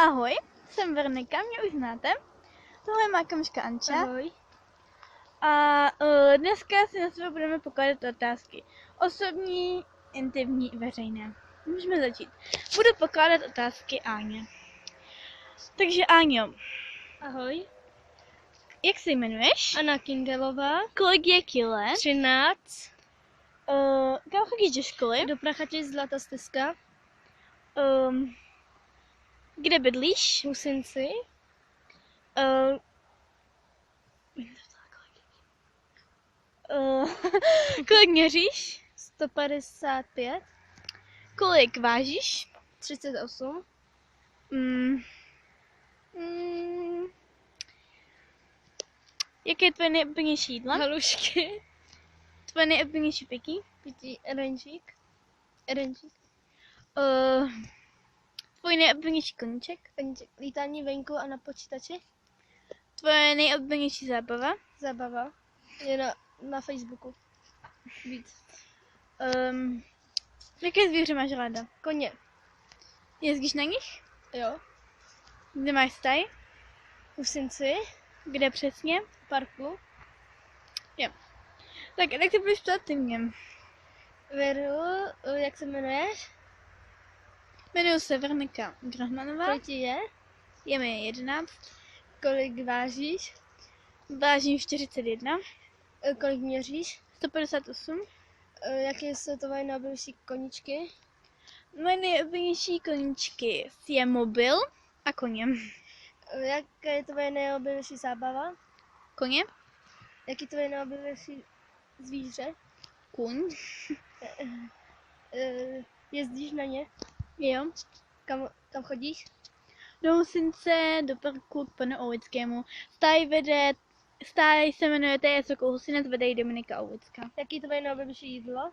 Ahoj, jsem Veronika, mě už znáte. Tohle je má kamoška Anča. Ahoj. A dneska si na sebe budeme pokládat otázky. Osobní, intimní, veřejné. Můžeme začít. Budu pokládat otázky Áně. Takže Áňo. Ahoj. Jak se jmenuješ? Anna Kindelová. Kolik je kile? 13. Kam chodíš do školy? Do Prachatic Zlatá Stezka. Kde bydlíš? V Husinci. Kolik měříš? 155. Kolik vážíš? 38. Jaké je tvoje nejoblíbenější jídlo? Halušky. Tvoje nejoblíbenější pití? Pití erenčík. Erenčík. Tvůj nejoblíbenější koníček? Lítání venku a na počítači. Tvoje nejoblíbenější zábava? Zábava. Je na Facebooku. Víc. Jaké zvíře máš ráda? Koně. Jezdíš na nich? Jo. Kde máš staj? V Husinci. Kde přesně? V parku. Jo. Tak se budeš ptát ty mě? Veru, jak se jmenuješ? Jmenuji se Veronika Grohmanová. Kolik ti je? Je mi 11. Kolik vážíš? Vážím 41. Kolik měříš? 158. Jaké jsou tvoje nejoblíbenější koníčky? Moje nejoblíbenější koníčky je mobil a koně. Jaká je tvoje nejoblíbenější zábava? Koně? Jaký je tvoje nejoblíbenější zvíře? Kůň. Jezdíš na ně? Jo. Kam chodíš? Do Husince, do parku k panu Oulickému. Stáj se jmenuje T.S. Sokol Husinec, vede ji Dominika Oulická. Jaký je tvoje nejoblíbenější jídlo?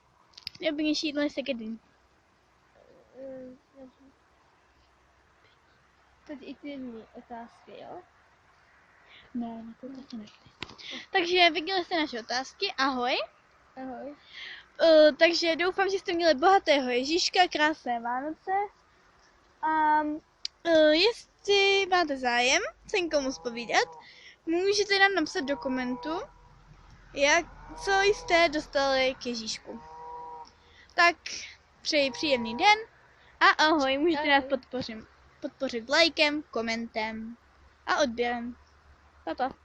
Nejoblíbenější jídlo je sekedin. Teď i ty mý otázky, jo? Ne, to taky nechci. Takže viděli jste naše otázky, ahoj. Ahoj. Takže doufám, že jste měli bohatého Ježíška, krásné Vánoce. A jestli máte zájem se někomu zpovídat, můžete nám napsat do komentu, co jste dostali k Ježíšku. Tak přeji příjemný den a ahoj, můžete nás podpořit lajkem, komentem a odběrem. Papa.